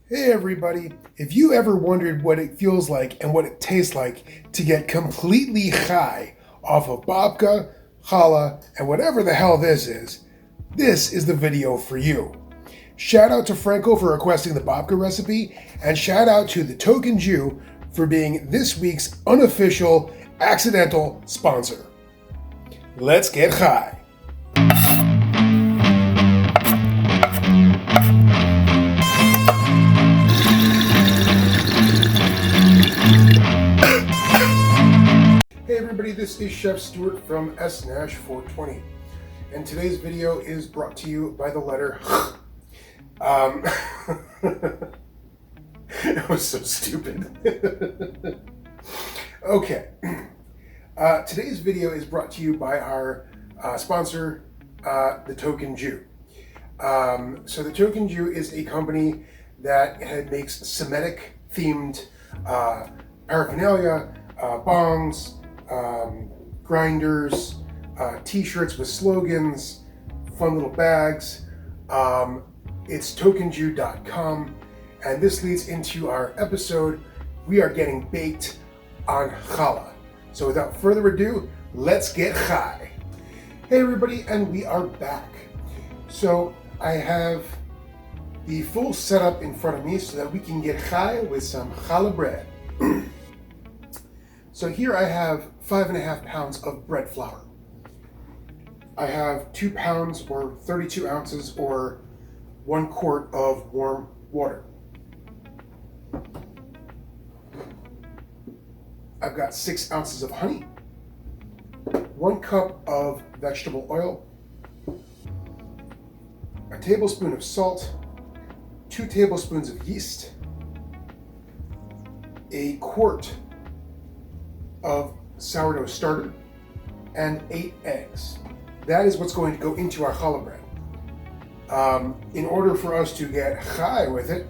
Hey everybody, if you ever wondered what it feels like and what it tastes like to get completely high off of babka, challah, and whatever the hell this is the video for you. Shout out to Franco for requesting the babka recipe, and shout out to the Tokin Jew for being this week's unofficial accidental sponsor. Let's get high. Hey everybody, this is Chef Stuart from SNash420, and today's video is brought to you by the letter That was so stupid. Okay, today's video is brought to you by our sponsor, the Tokin Jew. So the Tokin Jew is a company that makes Semitic themed paraphernalia, bongs, grinders, t-shirts with slogans, fun little bags. It's tokinjew.com, and this leads into our episode. We are getting baked on challah. So without further ado, let's get high. Hey everybody, and we are back. So I have the full setup in front of me so that we can get high with some challah bread. So here I have 5.5 pounds of bread flour. I have 2 pounds or 32 ounces or 1 quart of warm water. I've got 6 ounces of honey, 1 cup of vegetable oil, a tablespoon of salt, 2 tablespoons of yeast, a quart of sourdough starter, and 8 eggs. That is what's going to go into our challah bread. In order for us to get high with it,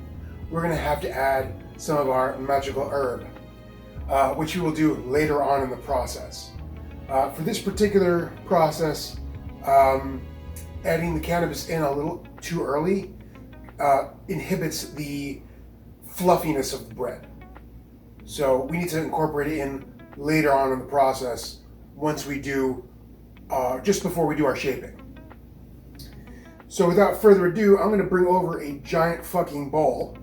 we're going to have to add some of our magical herb, which we will do later on in the process. For this particular process, adding the cannabis in a little too early inhibits the fluffiness of the bread. So we need to incorporate it in later on in the process, once we do, just before we do our shaping. So without further ado, I'm going to bring over a giant fucking bowl,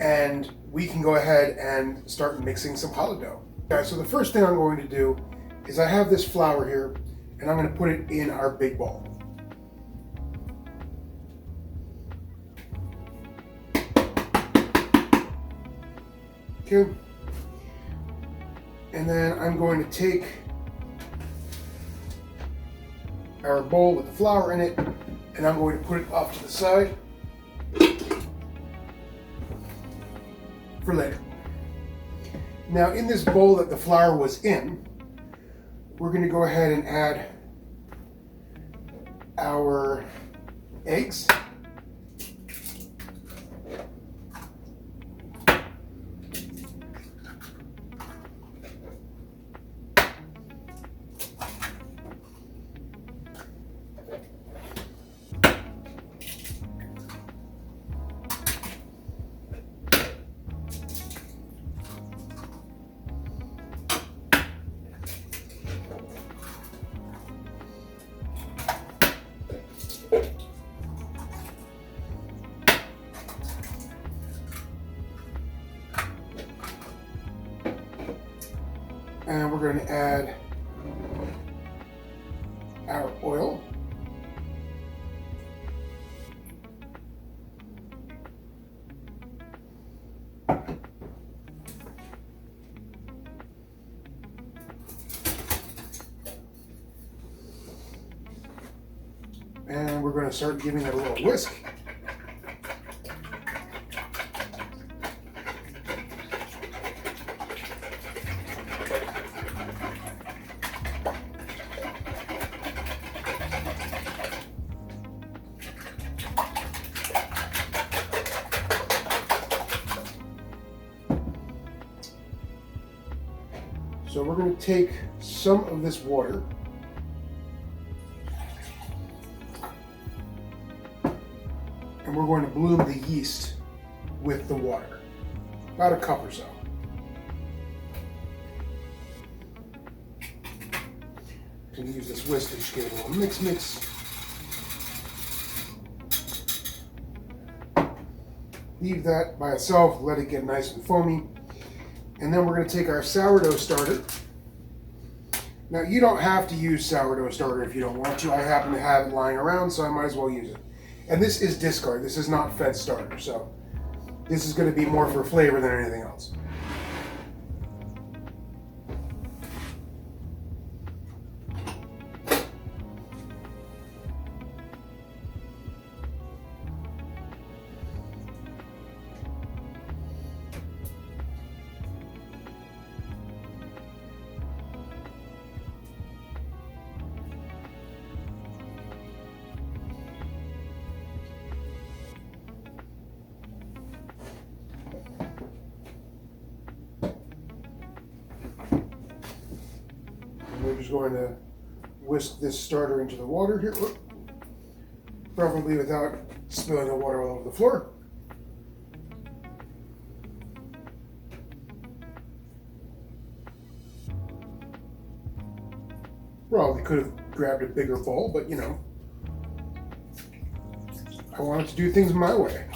and we can go ahead and start mixing some challah dough. Okay, so the first thing I'm going to do is I have this flour here, and I'm going to put it in our big bowl. Okay. And then I'm going to take our bowl with the flour in it, and I'm going to put it off to the side for later. Now, in this bowl that the flour was in, we're going to go ahead and add our eggs. And we're going to add our oil. And we're going to start giving it a little whisk. So we're going to take some of this water and we're going to bloom the yeast with the water, about a cup or so. I'm going to use this whisk to just give it a little mix. Leave that by itself, let it get nice and foamy. And then we're going to take our sourdough starter. Now, you don't have to use sourdough starter if you don't want to. I happen to have it lying around, so I might as well use it. And this is discard. This is not fed starter, so this is going to be more for flavor than anything else. We're just going to whisk this starter into the water here, preferably without spilling the water all over the floor. Probably could have grabbed a bigger bowl, but you know, I wanted to do things my way.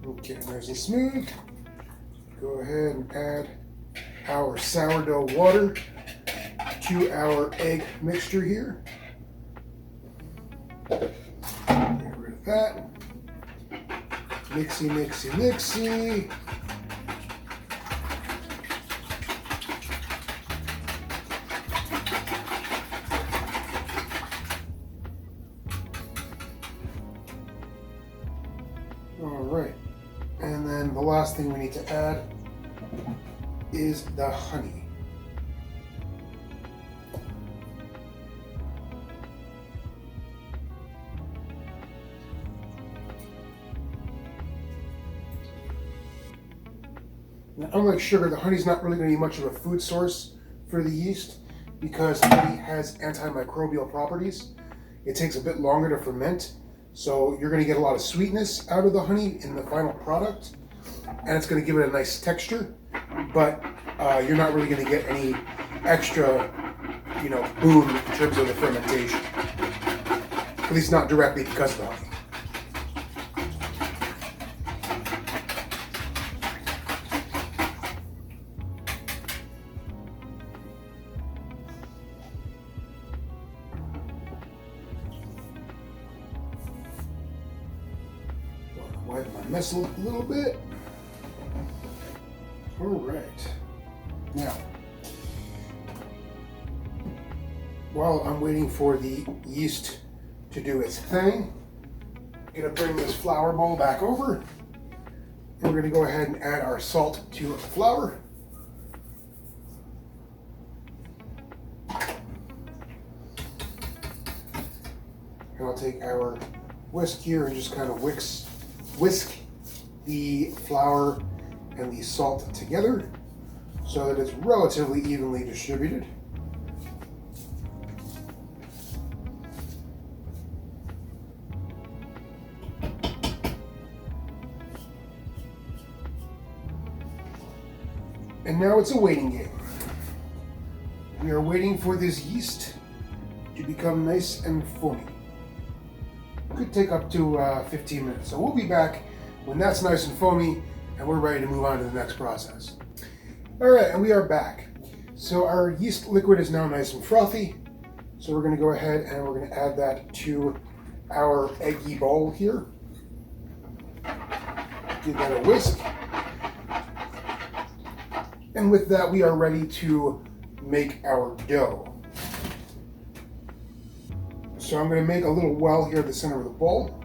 Okay, nice and smooth. Go ahead and add our sourdough water to our egg mixture here. Get rid of that. Mixy. All right. And then the last thing we need to add is the honey. Now, unlike sugar, the honey's not really going to be much of a food source for the yeast because honey has antimicrobial properties. It takes a bit longer to ferment. So you're going to get a lot of sweetness out of the honey in the final product, and it's going to give it a nice texture, but you're not really going to get any extra, boom in terms of the fermentation. At least not directly because of the honey. Wipe my mess a little bit. All right. Now, while I'm waiting for the yeast to do its thing, I'm going to bring this flour bowl back over. And we're going to go ahead and add our salt to the flour. And I'll take our whisk here and just kind of whisk the flour and the salt together so that it's relatively evenly distributed. And now it's a waiting game. We are waiting for this yeast to become nice and foamy. Could take up to 15 minutes. So we'll be back when that's nice and foamy and we're ready to move on to the next process. All right, and we are back. So our yeast liquid is now nice and frothy. So we're going to go ahead and we're going to add that to our eggy bowl here. Give that a whisk. And with that, we are ready to make our dough. So I'm going to make a little well here at the center of the bowl.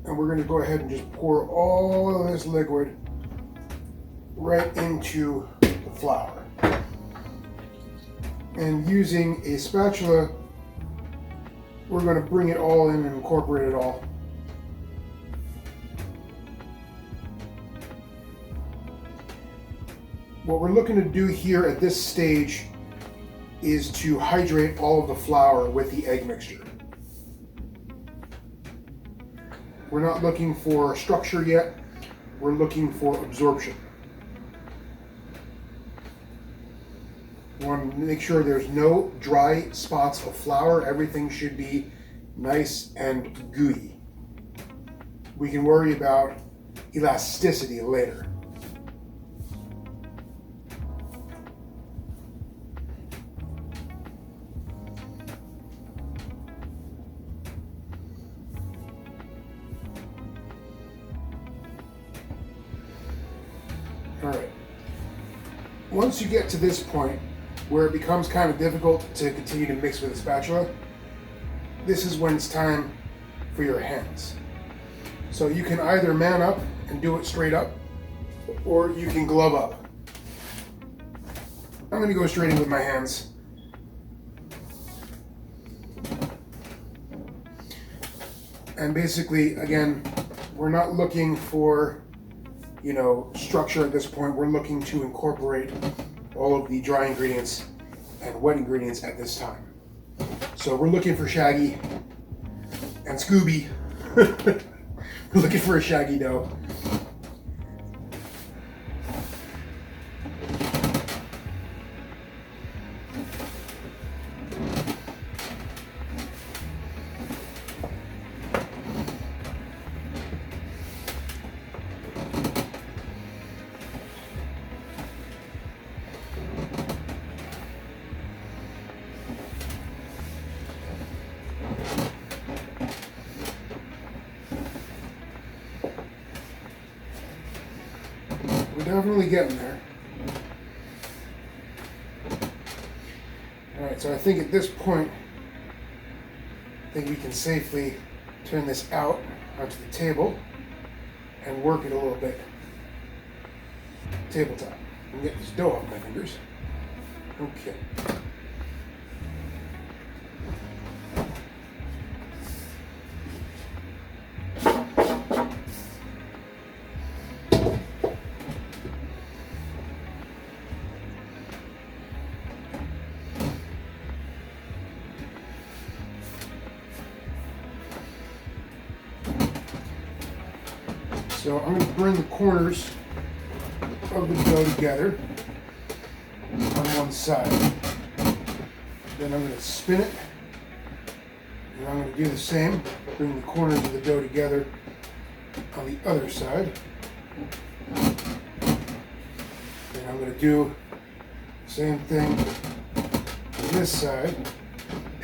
And we're going to go ahead and just pour all of this liquid right into the flour. And using a spatula, we're going to bring it all in and incorporate it all. What we're looking to do here at this stage is to hydrate all of the flour with the egg mixture. We're not looking for structure yet, we're looking for absorption. We want to make sure there's no dry spots of flour. Everything should be nice and gooey. We can worry about elasticity later. All right. Once you get to this point, where it becomes kind of difficult to continue to mix with a spatula, this is when it's time for your hands. So you can either man up and do it straight up, or you can glove up. I'm going to go straight in with my hands. And basically, again, we're not looking for, structure at this point. We're looking to incorporate all of the dry ingredients and wet ingredients at this time. So we're looking for shaggy and Scooby. We're looking for a shaggy dough. We're definitely getting there. All right, so I think at this point, we can safely turn this out onto the table and work it a little bit. Tabletop. And get this dough off my fingers. Okay. So I'm going to bring the corners of the dough together on one side. Then I'm going to spin it. And I'm going to do the same. Bring the corners of the dough together on the other side. Then I'm going to do the same thing on this side.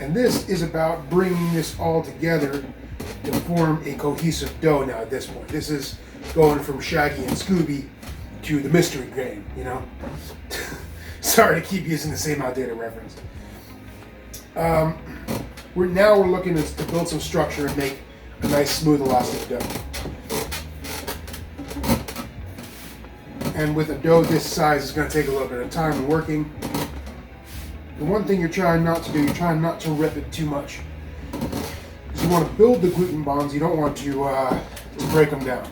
And this is about bringing this all together to form a cohesive dough now at this point. This is going from Shaggy and Scooby to the mystery grain, Sorry to keep using the same outdated reference. We're looking to build some structure and make a nice smooth elastic dough. And with a dough this size, it's going to take a little bit of time and working. The one thing you're trying not to do, you're trying not to rip it too much. Because you want to build the gluten bonds, you don't want to break them down.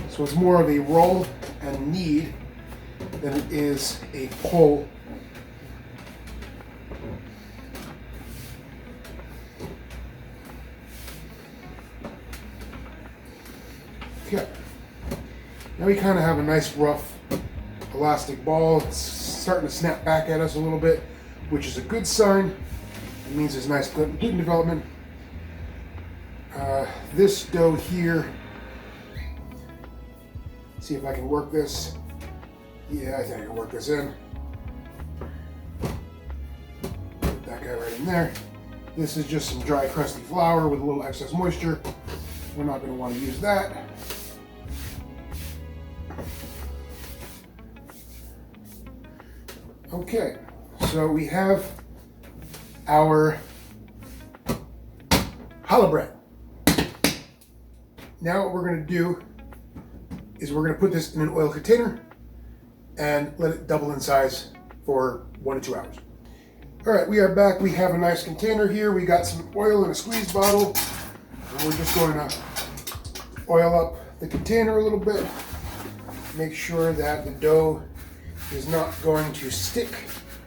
So it's more of a roll and knead than it is a pull. Okay. Now we kind of have a nice rough elastic ball. It's starting to snap back at us a little bit, which is a good sign. It means there's nice gluten development. This dough here, see if I can work this. Yeah, I think I can work this in. Put that guy right in there. This is just some dry, crusty flour with a little excess moisture. We're not going to want to use that. Okay, so we have our challah bread. Now what we're going to do is we're going to put this in an oil container and let it double in size for 1 to 2 hours. All right, we are back. We have a nice container here. We got some oil in a squeeze bottle. And we're just going to oil up the container a little bit. Make sure that the dough is not going to stick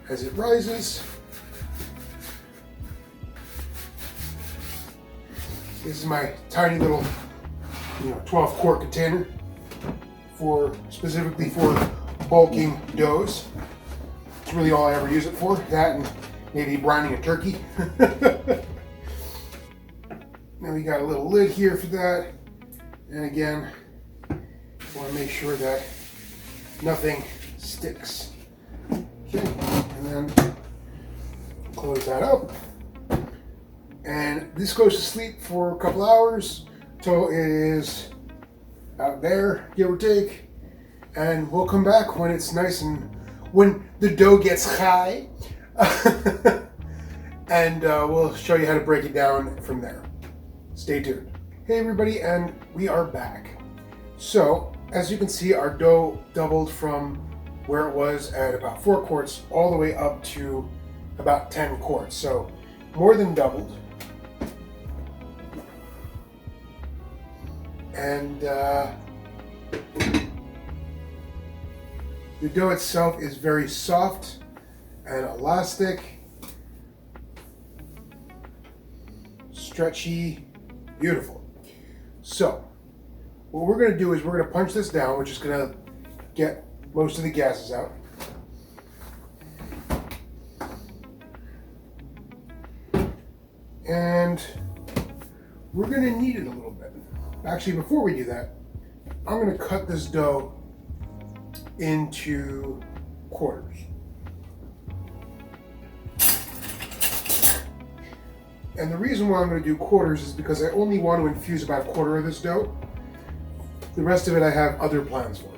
as it rises. This is my tiny little 12 quart container specifically for bulking doughs. It's really all I ever use it for. That and maybe brining a turkey. Now we got a little lid here for that. And again, want to make sure that nothing sticks. Okay, and then close that up. And this goes to sleep for a couple hours till it is out there, give or take. And we'll come back when it's nice and when the dough gets high. And we'll show you how to break it down from there. Stay tuned. Hey everybody, and we are back. So, as you can see, our dough doubled from where it was at about 4 quarts all the way up to about 10 quarts. So, more than doubled. And the dough itself is very soft and elastic, stretchy, beautiful. So, what we're going to do is we're going to punch this down, which is going to get most of the gases out. And we're going to knead it a little bit. Actually, before we do that, I'm going to cut this dough into quarters. And the reason why I'm going to do quarters is because I only want to infuse about a quarter of this dough. The rest of it I have other plans for.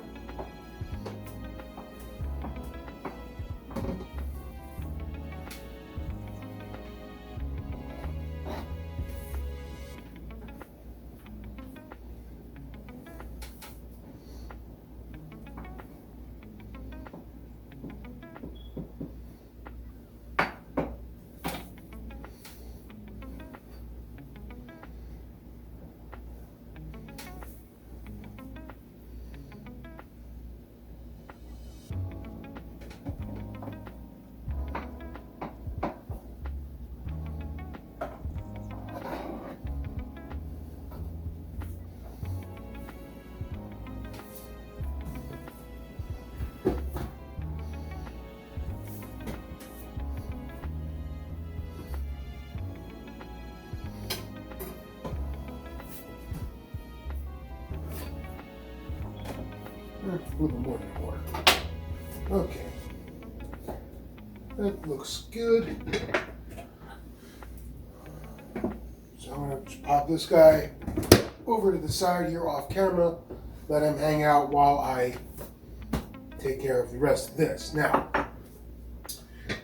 A little more than a quarter. Okay. That looks good. So I'm going to just pop this guy over to the side here off camera. Let him hang out while I take care of the rest of this. Now,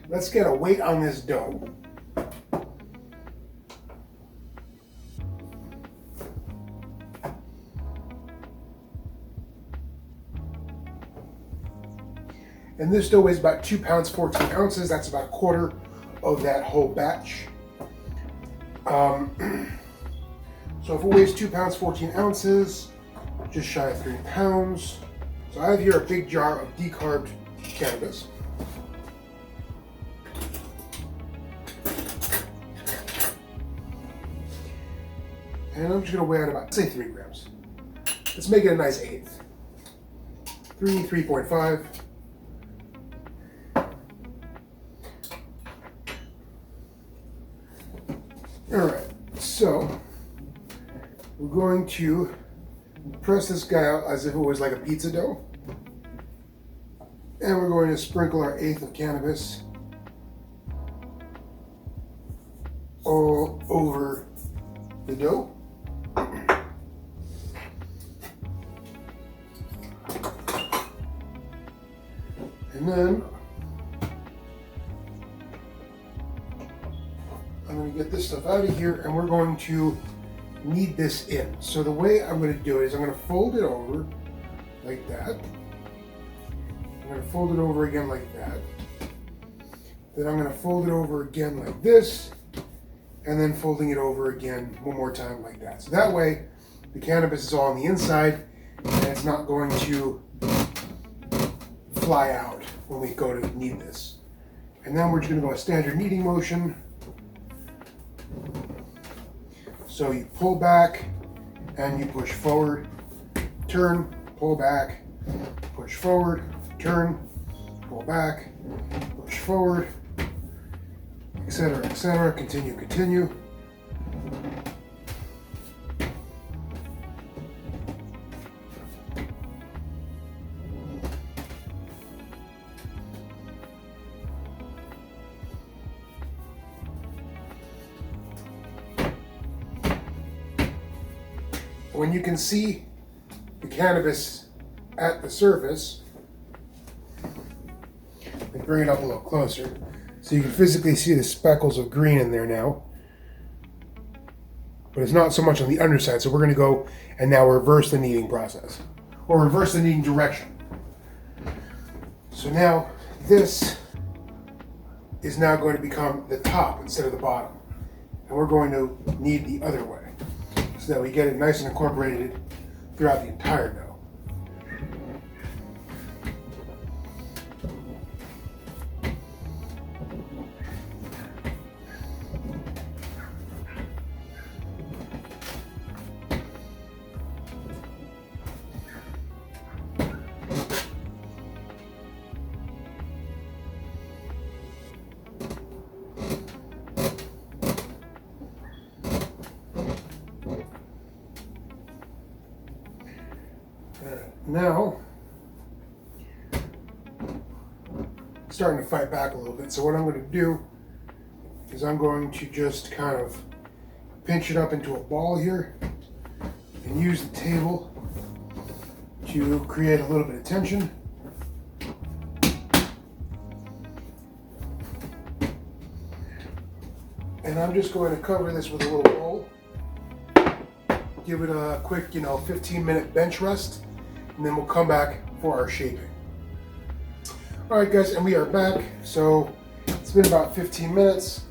let's get a weight on this dough. And this dough weighs about 2 pounds, 14 ounces. That's about a quarter of that whole batch. So if it weighs 2 pounds, 14 ounces, just shy of 3 pounds. So I have here a big jar of decarbed cannabis. And I'm just gonna weigh out about, say 3 grams. Let's make it a nice eighth. 3.5. Alright, so we're going to press this guy out as if it was like a pizza dough. And we're going to sprinkle our eighth of cannabis all over the dough. And then I'm going to get this stuff out of here and we're going to knead this in. So the way I'm going to do it is I'm going to fold it over like that. I'm going to fold it over again like that. Then I'm going to fold it over again like this, and then folding it over again one more time like that. So that way, the cannabis is all on the inside, and it's not going to fly out when we go to knead this. And then we're just going to go a standard kneading motion. So you pull back and you push forward, turn, pull back, push forward, turn, pull back, push forward, etc., etc. Continue, continue. When you can see the cannabis at the surface, let me bring it up a little closer so you can physically see the speckles of green in there now. But it's not so much on the underside, so we're going to go and now reverse the kneading process, or reverse the kneading direction. So now this is now going to become the top instead of the bottom, and we're going to knead the other way, so that we get it nice and incorporated throughout the entire dough. Now, starting to fight back a little bit. So what I'm going to do is I'm going to just kind of pinch it up into a ball here and use the table to create a little bit of tension. And I'm just going to cover this with a little bowl. Give it a quick, 15-minute bench rest. And then we'll come back for our shaping. All right, guys, and we are back. So it's been about 15 minutes,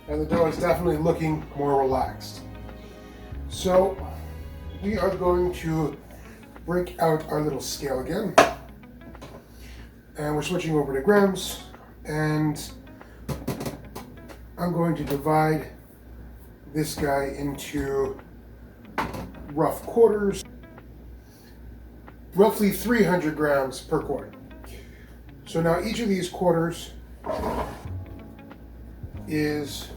and the dough is definitely looking more relaxed. So we are going to break out our little scale again. And we're switching over to grams, and I'm going to divide this guy into rough quarters. Roughly 300 grams per quarter. So now each of these quarters is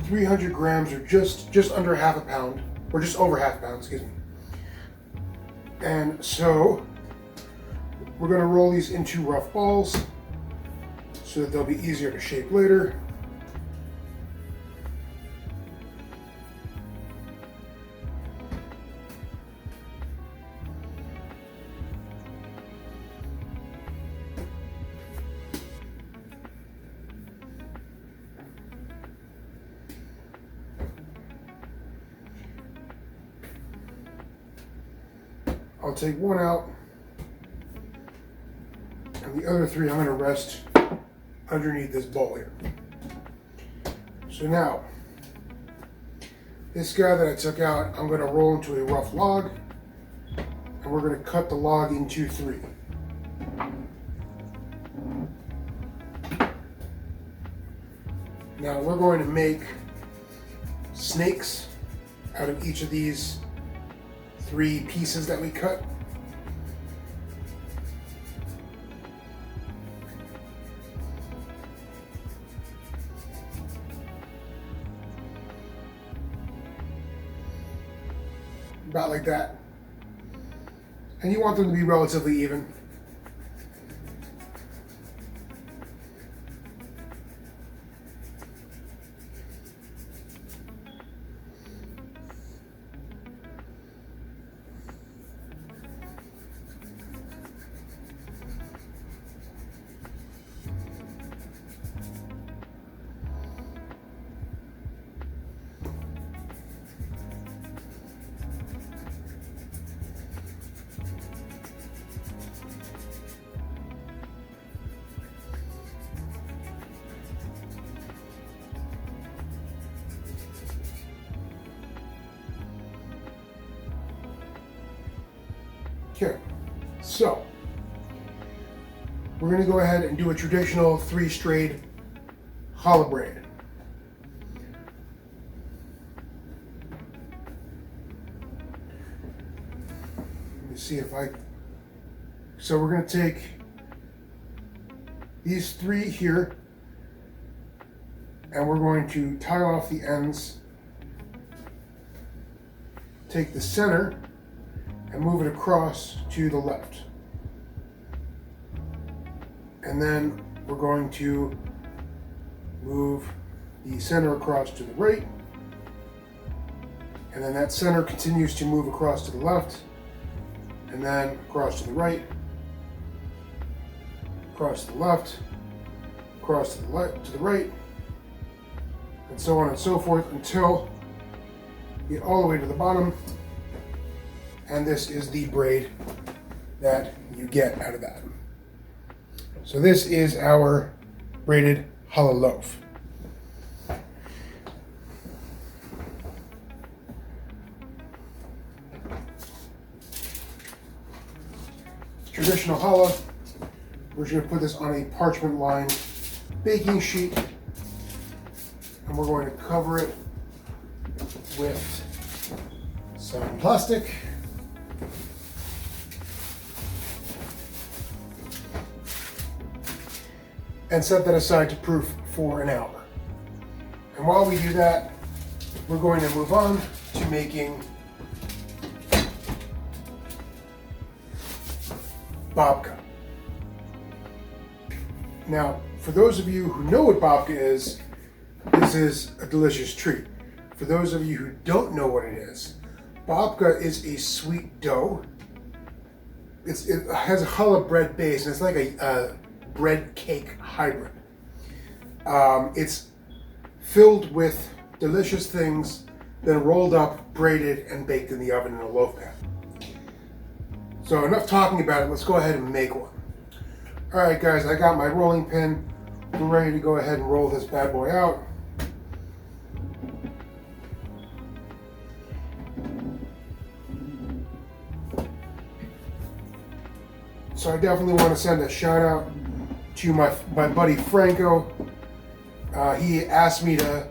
300 grams, or just under half a pound, or just over half a pound, excuse me. And so we're going to roll these into rough balls so that they'll be easier to shape later. I'll take one out, and the other three I'm going to rest underneath this bowl here. So now, this guy that I took out, I'm going to roll into a rough log, and we're going to cut the log into 3. Now we're going to make snakes out of each of these 3 pieces that we cut. About like that. And you want them to be relatively even. Okay, so we're going to go ahead and do a traditional 3-strayed challah braid. Let me see if so we're going to take these 3 here, and we're going to tie off the ends, take the center, and move it across to the left. And then we're going to move the center across to the right, and then that center continues to move across to the left, and then across to the right, across to the left, across to the right, and so on and so forth until you get all the way to the bottom. And this is the braid that you get out of that. So this is our braided challah loaf. Traditional challah, we're just going to put this on a parchment lined baking sheet, and we're going to cover it with some plastic. And set that aside to proof for an hour. And while we do that, we're going to move on to making babka. Now, for those of you who know what babka is, this is a delicious treat. For those of you who don't know what it is, babka is a sweet dough. It has a challah bread base, and it's like a bread cake hybrid. It's filled with delicious things, then rolled up, braided, and baked in the oven in a loaf pan. So enough talking about it, let's go ahead and make one. All right guys, I got my rolling pin. We're ready to go ahead and roll this bad boy out. So I definitely want to send a shout out to my buddy Franco. He asked me to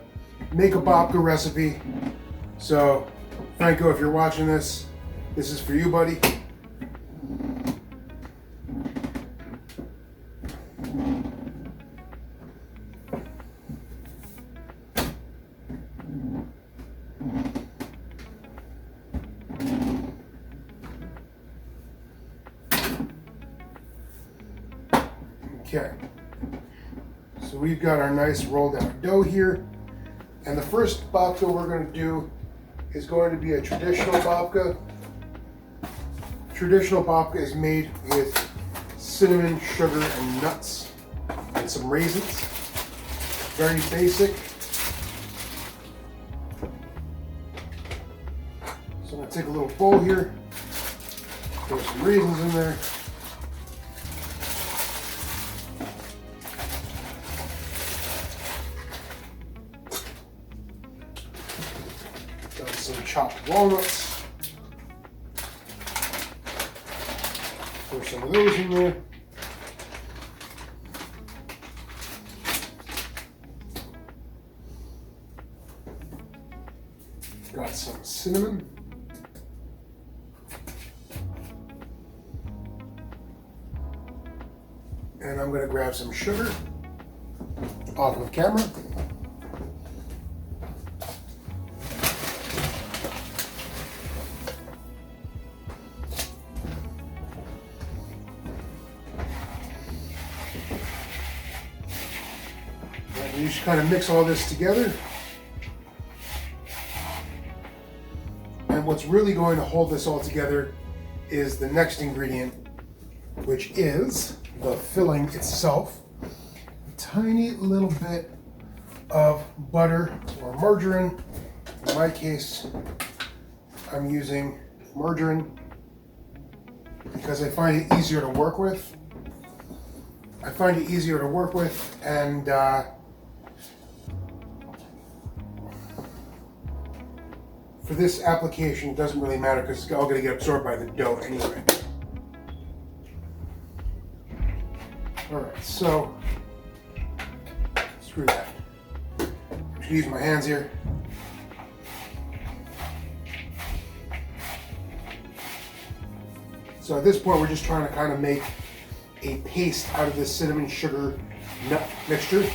make a babka recipe. So Franco, if you're watching this, this is for you, buddy. Okay, so we've got our nice rolled out dough here, and the first babka we're going to do is going to be a traditional babka. Traditional babka is made with cinnamon, sugar, and nuts, and some raisins. Very basic. So I'm going to take a little bowl here, throw some raisins in there. Some chopped walnuts. Throw some of those in there. Got some cinnamon. And I'm going to grab some sugar off of camera. You should kind of mix all this together. And what's really going to hold this all together is the next ingredient, which is the filling itself. A tiny little bit of butter or margarine. In my case, I'm using margarine because I find it easier to work with. And for this application, it doesn't really matter because it's all going to get absorbed by the dough anyway. All right, so screw that. I'm just gonna use my hands here. So at this point, we're just trying to kind of make a paste out of this cinnamon sugar nut mixture.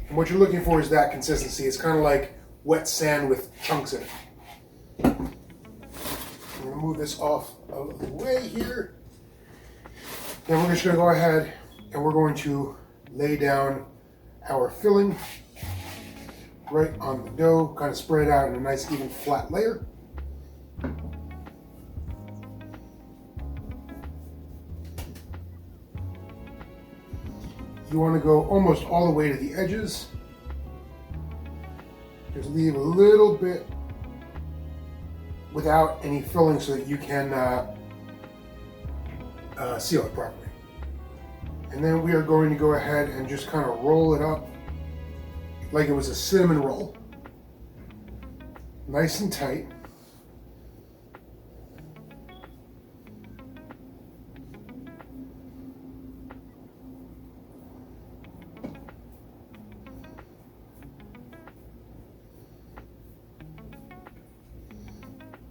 And what you're looking for is that consistency. It's kind of like wet sand with chunks in it. I'm going to move this off of the way here. Then we're just going to go ahead and we're going to lay down our filling right on the dough, kind of spread it out in a nice even flat layer. You want to go almost all the way to the edges. Just leave a little bit without any filling so that you can seal it properly. And then we are going to go ahead and just kind of roll it up like it was a cinnamon roll. Nice and tight.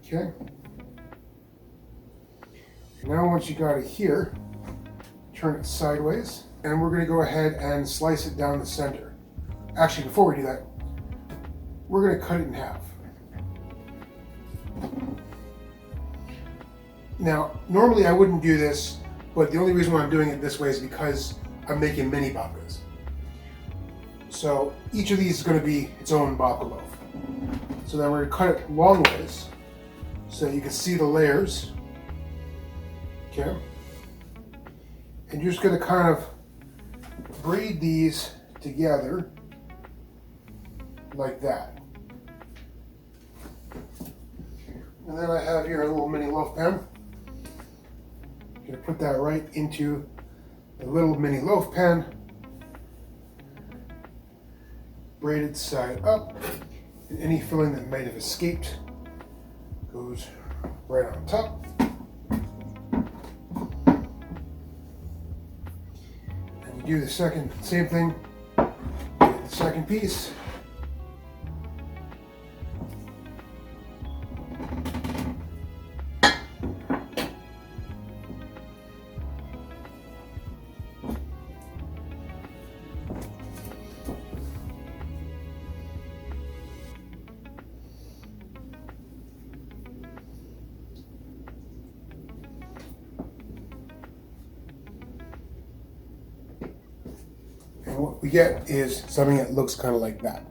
Okay. Now once you got it here, turn it sideways, and we're going to go ahead and slice it down the center. Actually, before we do that, we're going to cut it in half. Now, normally I wouldn't do this, but the only reason why I'm doing it this way is because I'm making mini babkas. So each of these is going to be its own babka loaf. So then we're going to cut it long ways so you can see the layers. Okay. And you're just going to kind of braid these together like that. And then I have here a little mini loaf pan. I'm going to put that right into the little mini loaf pan. Braided side up. And any filling that might have escaped goes right on top. And you do the same thing with the second piece. And what we get is something that looks kind of like that.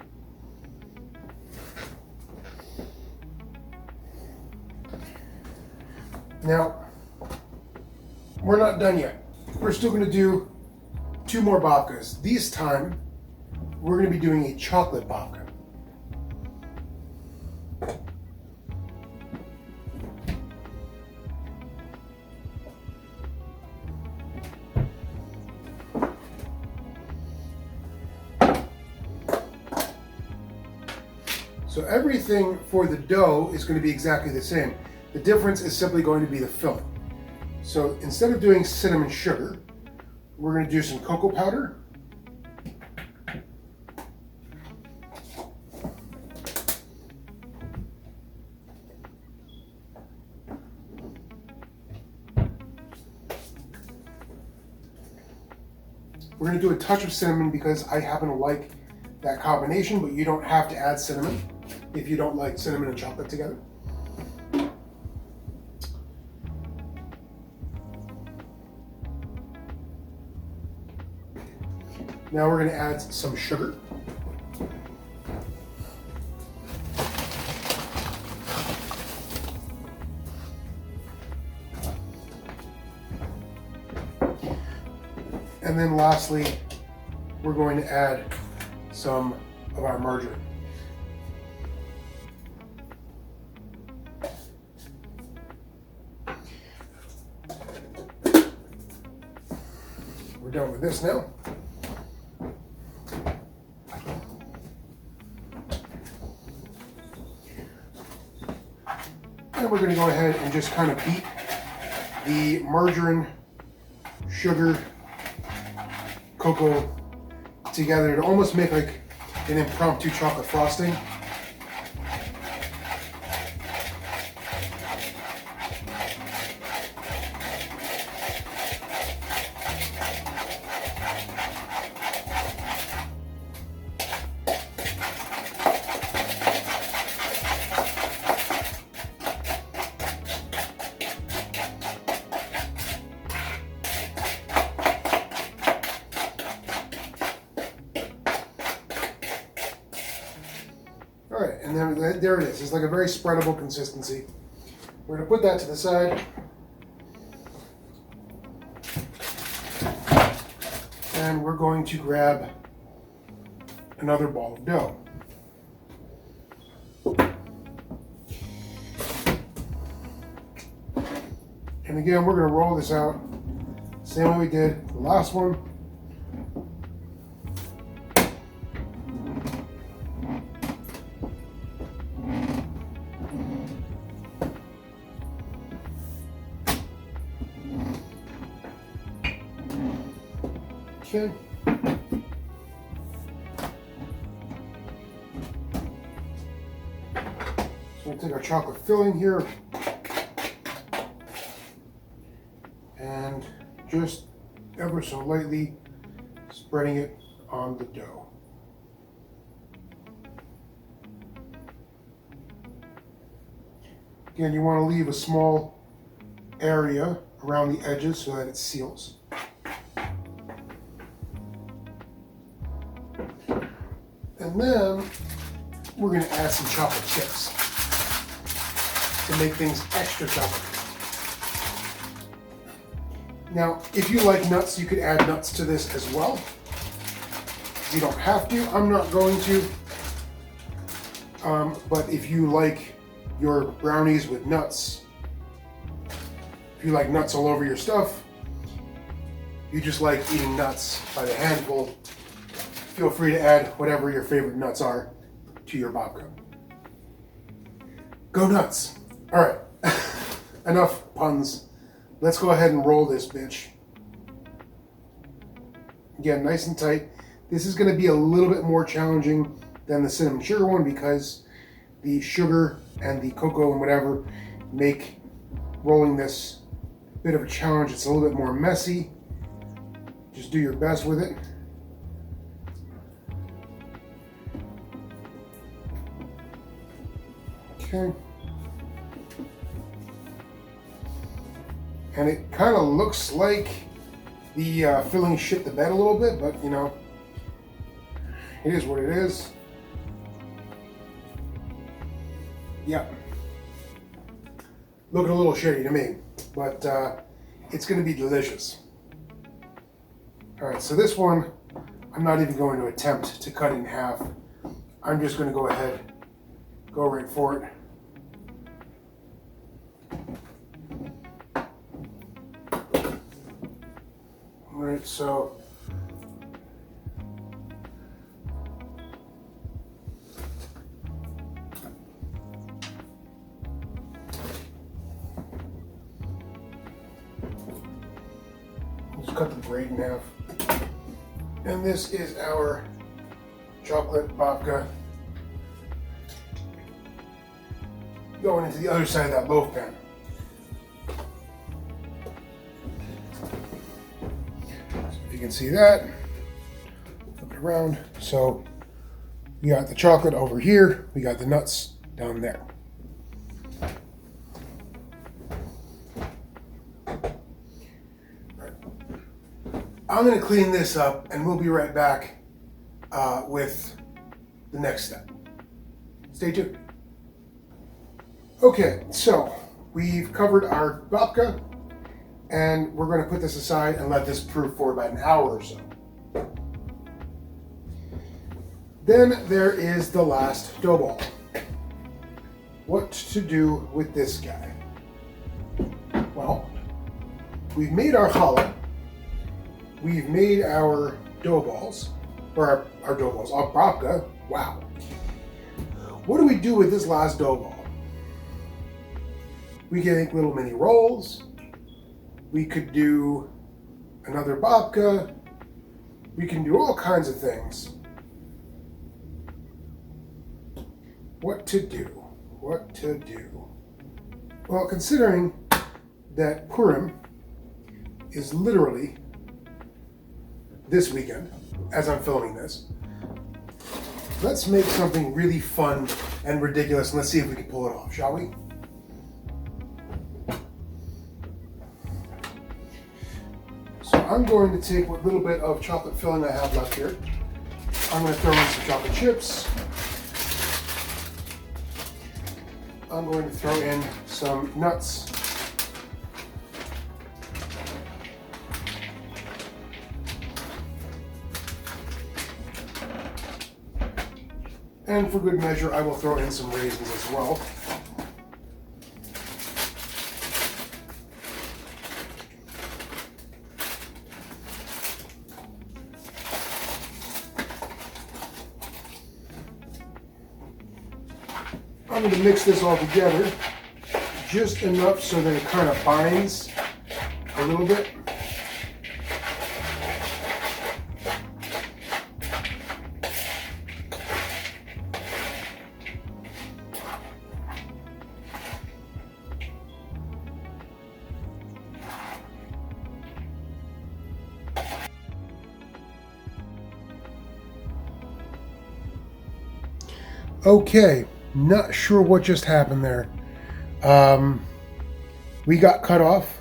Now, we're not done yet. We're still going to do 2 more babkas. This time, we're going to be doing a chocolate babka. So everything for the dough is going to be exactly the same. The difference is simply going to be the filling. So instead of doing cinnamon sugar, we're going to do some cocoa powder. We're going to do a touch of cinnamon because I happen to like that combination, but you don't have to add cinnamon if you don't like cinnamon and chocolate together. Now we're going to add some sugar. And then lastly, we're going to add some of our margarine. We're done with this now. then we're going to go ahead and just kind of beat the margarine, sugar, cocoa together to almost make like an impromptu chocolate frosting. All right, and then there it is. It's like a very spreadable consistency. We're going to put that to the side. And we're going to grab another ball of dough. And again, we're going to roll this out same way we did the last one. Okay. So we'll take our chocolate filling here and just ever so lightly spreading it on the dough. Again, you want to leave a small area around the edges so that it seals. And then we're going to add some chocolate chips to make things extra chocolate. Now, if you like nuts, you could add nuts to this as well. You don't have to. I'm not going to. But if you like your brownies with nuts, if you like nuts all over your stuff, you just like eating nuts by the handful, feel free to add whatever your favorite nuts are to your babka. Go nuts. All right, enough puns. Let's go ahead and roll this bitch. Again, nice and tight. This is going to be a little bit more challenging than the cinnamon sugar one because the sugar and the cocoa and whatever make rolling this a bit of a challenge. It's a little bit more messy. Just do your best with it. Okay. And it kind of looks like the filling shit the bed a little bit, but you know, it is what it is. Yeah. Looking a little shitty to me, but it's going to be delicious. All right, so this one, I'm not even going to attempt to cut it in half. I'm just going to go ahead, go right for it. All right, so let's cut the braid in half. And this is our chocolate babka going into the other side of that loaf pan. So if you can see that, flip it around. So we got the chocolate over here, we got the nuts down there. I'm going to clean this up and we'll be right back with the next step. Stay tuned. Okay, so we've covered our babka and we're going to put this aside and let this proof for about an hour or so. Then there is the last dough ball. What to do with this guy? Well, we've made our challah. We've made our dough balls, or our dough balls, our babka. Wow. What do we do with this last dough ball? We can make little mini rolls. We could do another babka. We can do all kinds of things. What to do? What to do? Well, considering that Purim is literally this weekend, as I'm filming this, let's make something really fun and ridiculous, and let's see if we can pull it off, shall we? So I'm going to take what little bit of chocolate filling I have left here. I'm going to throw in some chocolate chips. I'm going to throw in some nuts. And for good measure, I will throw in some raisins as well. I'm going to mix this all together just enough so that it kind of binds a little bit. Okay, not sure what just happened there. We got cut off.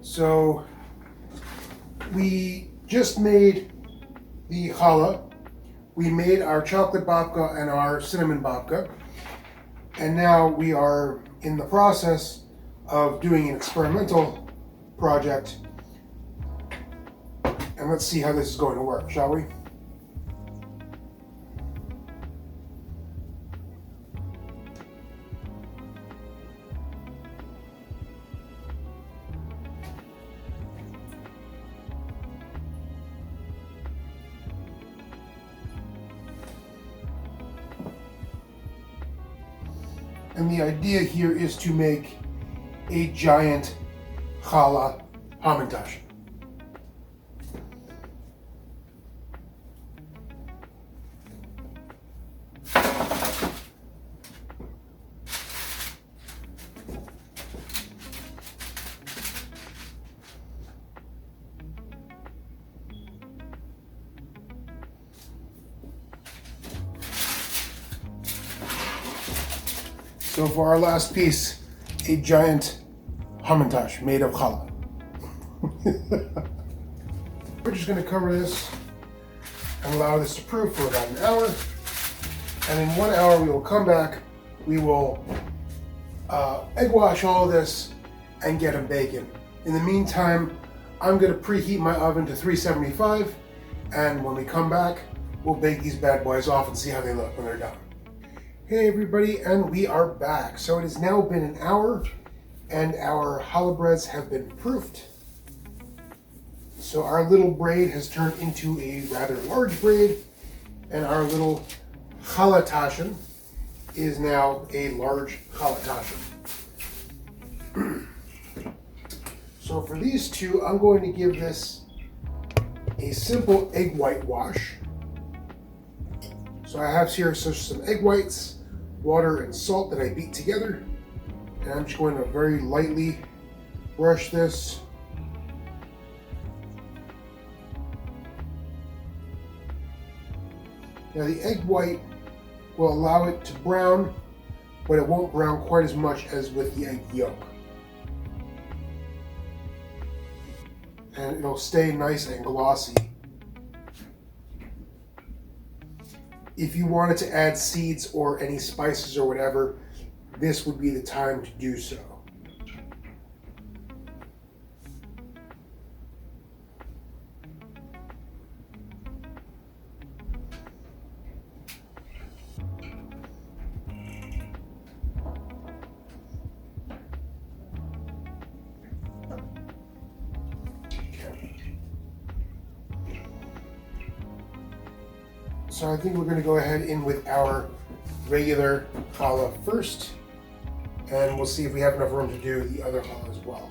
So we just made the challah. We made our chocolate babka and our cinnamon babka. And now we are in the process of doing an experimental project. And let's see how this is going to work, shall we? And the idea here is to make a giant Challah-Tosh. So for our last piece, a giant hamantash made of challah. We're just going to cover this and allow this to proof for about an hour. And in 1 hour we will come back. We will egg wash all of this and get them baking. In the meantime, I'm going to preheat my oven to 375. And when we come back, we'll bake these bad boys off and see how they look when they're done. Hey everybody, and we are back. So it has now been an hour and our challah breads have been proofed. So our little braid has turned into a rather large braid, and our little challah-tosh is now a large challah-tosh. So for these two, I'm going to give this a simple egg white wash. So I have here some egg whites, water and salt that I beat together. And I'm just going to very lightly brush this. Now the egg white will allow it to brown, but it won't brown quite as much as with the egg yolk. And it'll stay nice and glossy. If you wanted to add seeds or any spices or whatever, this would be the time to do so. So I think we're going to go ahead in with our regular challah first, and we'll see if we have enough room to do the other challah as well.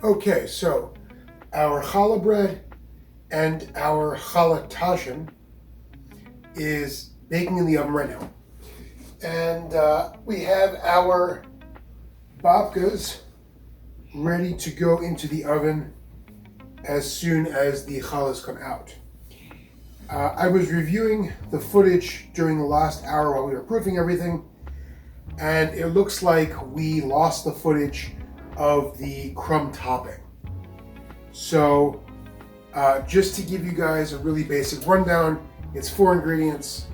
Okay, so our challah bread and our Challah-Tosh is baking in the oven right now. And we have our babkas ready to go into the oven as soon as the challahs come out. I was reviewing the footage during the last hour while we were proofing everything, and it looks like we lost the footage of the crumb topping. So just to give you guys a really basic rundown, it's 4 ingredients.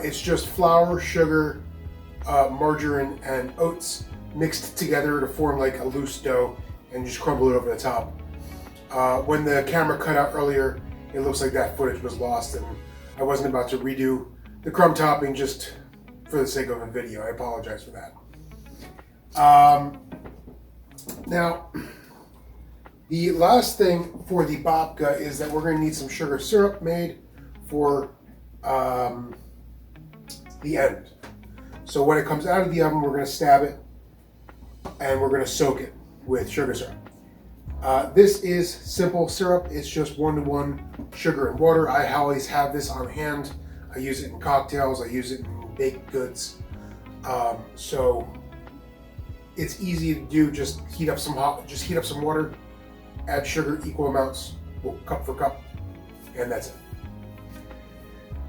It's just flour, sugar, margarine, and oats mixed together to form like a loose dough, and just crumble it over the top. When the camera cut out earlier, it looks like that footage was lost, and I wasn't about to redo the crumb topping just for the sake of a video. I apologize for that. Now, the last thing for the babka is that we're going to need some sugar syrup made for the end. So when it comes out of the oven, we're going to stab it and we're going to soak it with sugar syrup. This is simple syrup. It's just 1-to-1 sugar and water. I always have this on hand. I use it in cocktails. I use it in baked goods. So it's easy to do. Just heat up some water, add sugar, equal amounts, cup for cup, and that's it.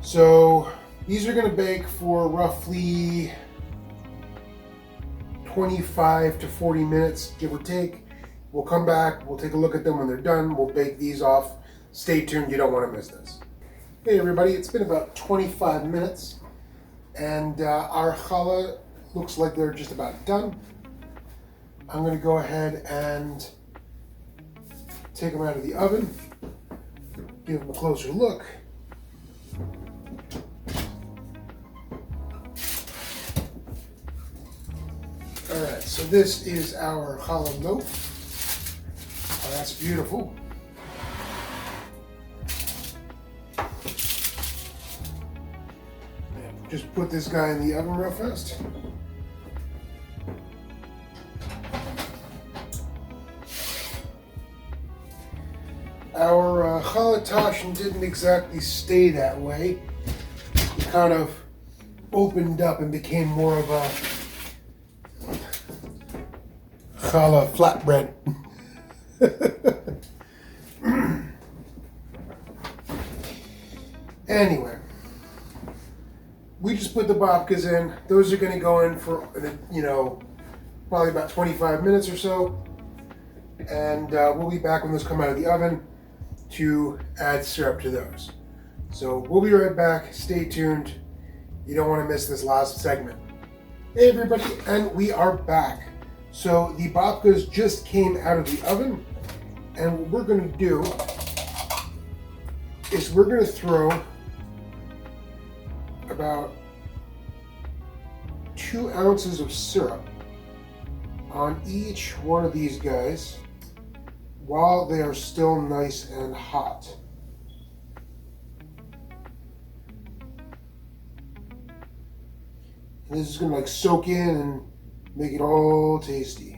So these are going to bake for roughly 25 to 40 minutes, give or take. We'll come back, we'll take a look at them when they're done, we'll bake these off. Stay tuned, you don't want to miss this. Hey everybody, it's been about 25 minutes, and our challah looks like they're just about done. I'm going to go ahead and take them out of the oven, give them a closer look. Alright, so this is our challah loaf. Oh, that's beautiful. Just put this guy in the oven real fast. Our Challah-Tosh didn't exactly stay that way. It kind of opened up and became more of a challah flatbread. Anyway, we just put the babkas in. Those are going to go in for, probably about 25 minutes or so. And we'll be back when those come out of the oven to add syrup to those. So we'll be right back. Stay tuned. You don't want to miss this last segment. Hey everybody, and we are back. So the babkas just came out of the oven, and what we're going to do is we're going to throw about 2 ounces of syrup on each one of these guys while they are still nice and hot. And this is going to like soak in and make it all tasty.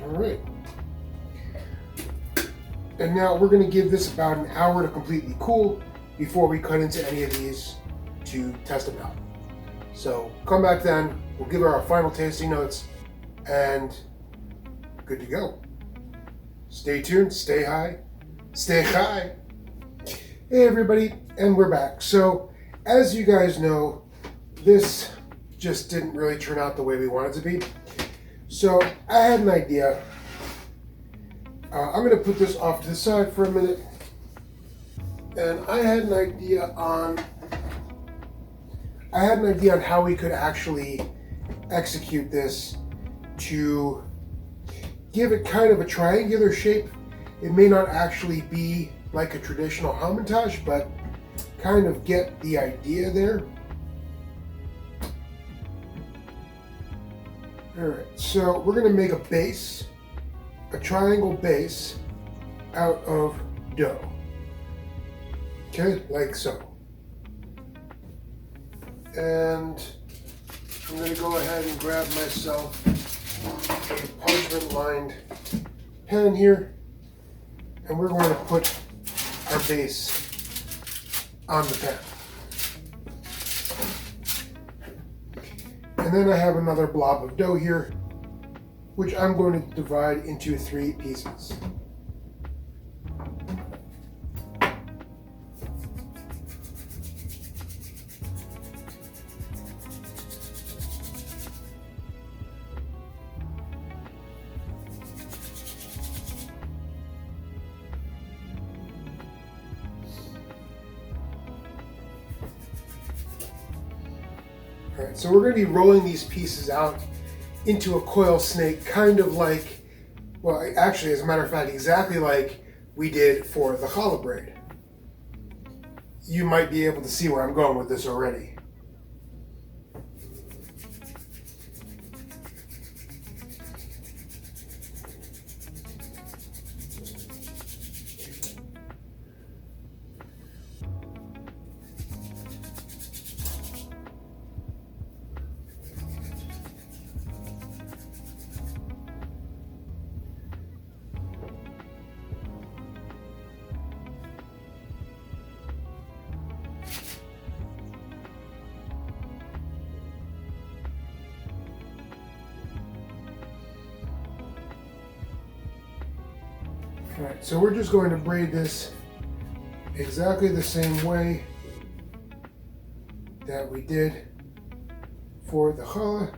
All right. And now we're going to give this about an hour to completely cool before we cut into any of these to test them out. So come back then, we'll give our final tasting notes, and good to go. Stay tuned, stay high, stay high. Hey everybody, and we're back. So as you guys know, this just didn't really turn out the way we wanted to be. So I had an idea. I'm going to put this off to the side for a minute. And I had an idea on how we could actually execute this to give it kind of a triangular shape. It may not actually be like a traditional hamantash, but kind of get the idea there. Alright, so we're going to make a base, a triangle base out of dough. Okay, like so. And I'm going to go ahead and grab myself a parchment lined pen here, and we're going to put our base on the pen. And then I have another blob of dough here, which I'm going to divide into 3 pieces. Alright, so we're going to be rolling these pieces out into a coil snake, kind of like, well, actually, as a matter of fact, exactly like we did for the challah braid. You might be able to see where I'm going with this already. Alright, so we're just going to braid this exactly the same way that we did for the challah.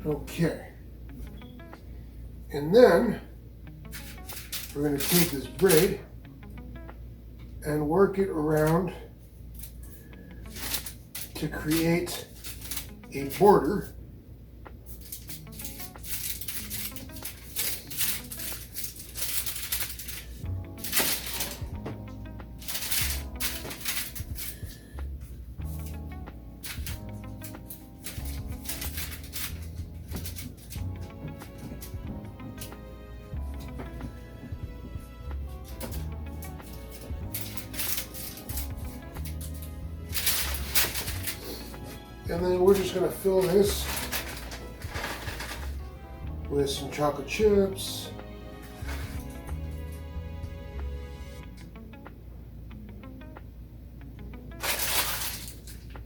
Okay, and then we're going to take this braid and work it around to create a border . And then we're just going to fill this with some chocolate chips.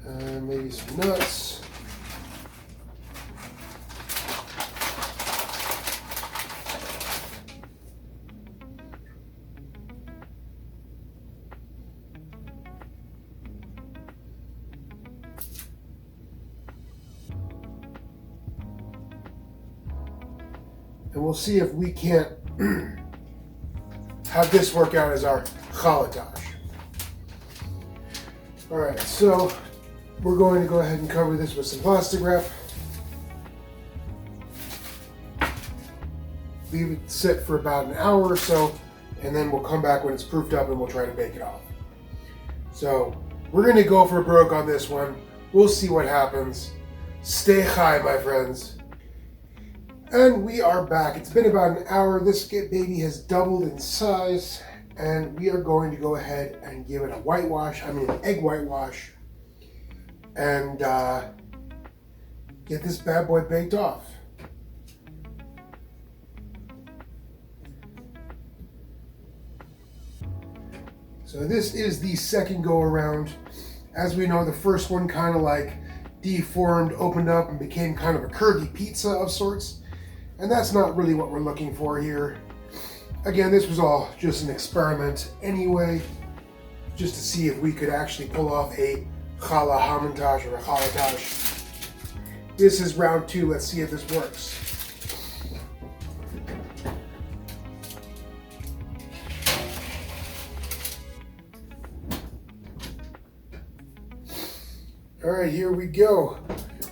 And maybe some nuts. And we'll see if we can't have this work out as our Challah-Tosh. All right, so we're going to go ahead and cover this with some plastic wrap. Leave it sit for about an hour or so, and then we'll come back when it's proofed up and we'll try to bake it off. So we're gonna go for broke on this one. We'll see what happens. Stay high, my friends. And we are back. It's been about an hour. This baby has doubled in size, and we are going to go ahead and give it a whitewash, an egg whitewash, and get this bad boy baked off. So this is the second go around. As we know, the first one kind of like deformed, opened up, and became kind of a curvy pizza of sorts. And that's not really what we're looking for here. Again, this was all just an experiment anyway, just to see if we could actually pull off a Challah-Tosh or a Challah-Tosh. This is round 2. Let's see if this works. All right, here we go.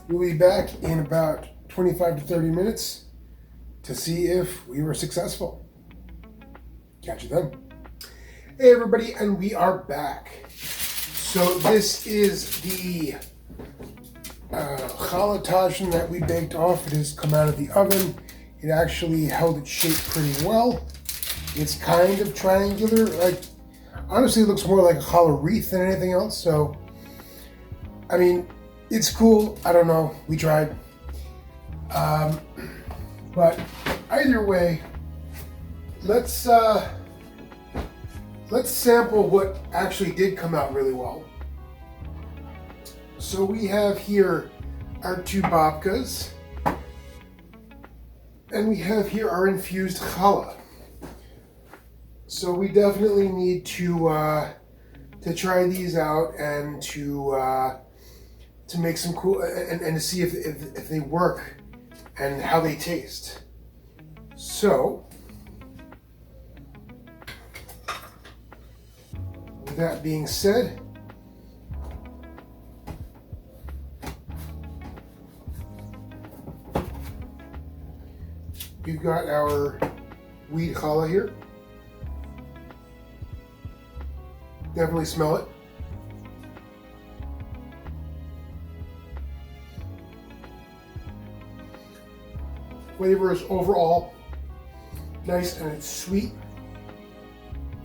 We'll be back in about 25 to 30 minutes to see if we were successful. Catch you then. Hey everybody, and we are back. So this is the Challah-Tosh that we baked off. It has come out of the oven. It actually held its shape pretty well. It's kind of triangular. Like, honestly, it looks more like a challah wreath than anything else. So, I mean, it's cool. I don't know. We tried. But either way, let's sample what actually did come out really well. So we have here our 2 babkas, and we have here our infused challah. So we definitely need to try these out and to make some cool and to see if they work and how they taste. So, with that being said, we've got our wheat challah here. Definitely smell it. Flavor is overall nice, and it's sweet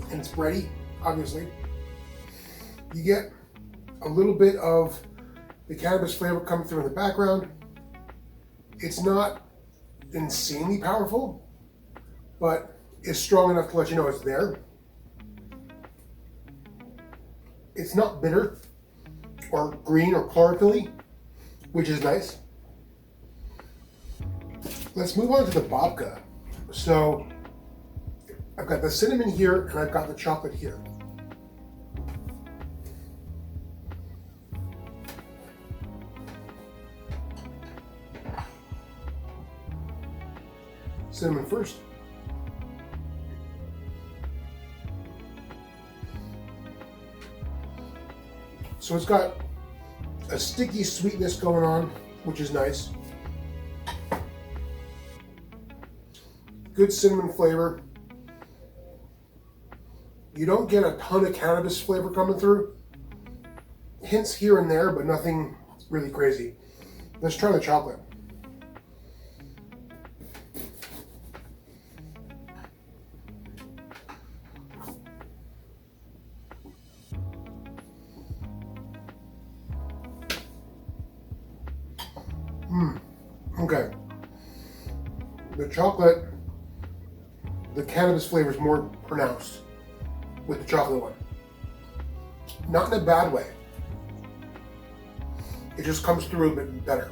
and it's bready, obviously. You get a little bit of the cannabis flavor coming through in the background. It's not insanely powerful, but it's strong enough to let you know it's there. It's not bitter or green or chlorophyll-y, which is nice. Let's move on to the babka. So I've got the cinnamon here and I've got the chocolate here. Cinnamon first. So it's got a sticky sweetness going on, which is nice. Good cinnamon flavor. You don't get a ton of cannabis flavor coming through. Hints here and there, but nothing really crazy. Let's try the chocolate. Okay. The chocolate, the cannabis flavor is more pronounced with the chocolate one. Not in a bad way. It just comes through a bit better.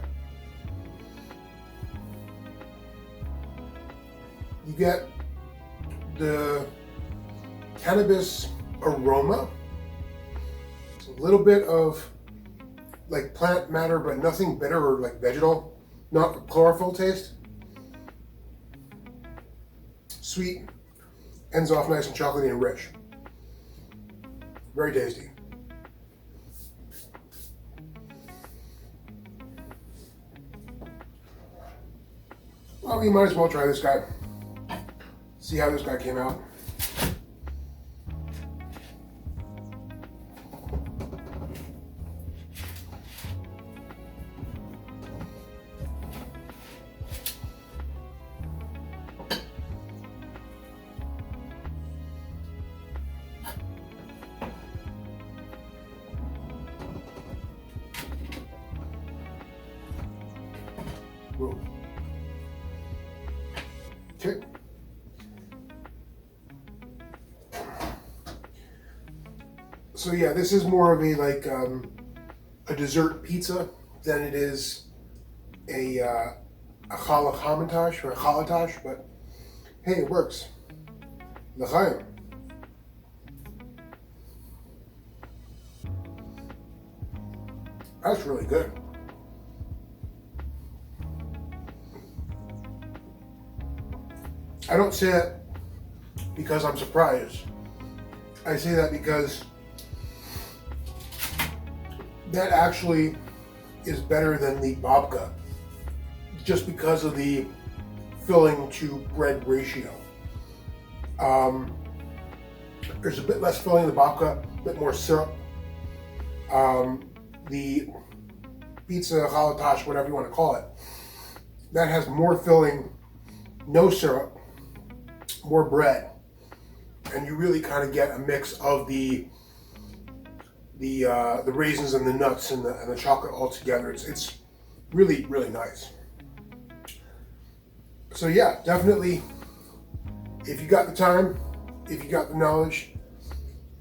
You get the cannabis aroma. It's a little bit of like plant matter, but nothing bitter or like vegetal, not chlorophyll taste. sweet, ends off nice and chocolatey and rich. Very tasty. Well, we might as well try this guy. See how this guy came out. Whoa. Okay. So yeah, this is more of a a dessert pizza than it is a challah-Tosh or a challah-Tosh, but hey, it works. L'chaim. That's really good. I don't say that because I'm surprised. I say that because that actually is better than the babka, just because of the filling to bread ratio. There's a bit less filling in the babka, a bit more syrup. The pizza, challah-Tosh, whatever you want to call it, that has more filling, no syrup, more bread, and you really kind of get a mix of the raisins and the nuts and the chocolate all together. It's really, really nice. So yeah, definitely, if you got the time, if you got the knowledge,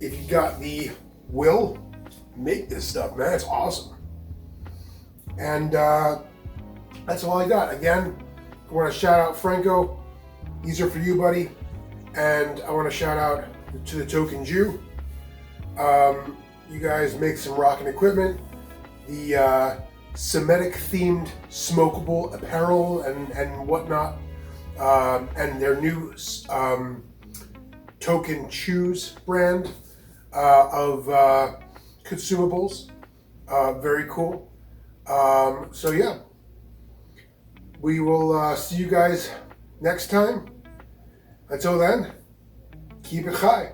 if you got the will, make this stuff, man. It's awesome. And that's all I got. Again, I want to shout out Franco. These are for you, buddy. And I want to shout out to the Tokin Jew. You guys make some rockin' equipment. The Semitic themed smokable apparel and whatnot. And their new Tokin Jews brand of consumables. Very cool. So yeah, we will see you guys next time. Until then, keep it high.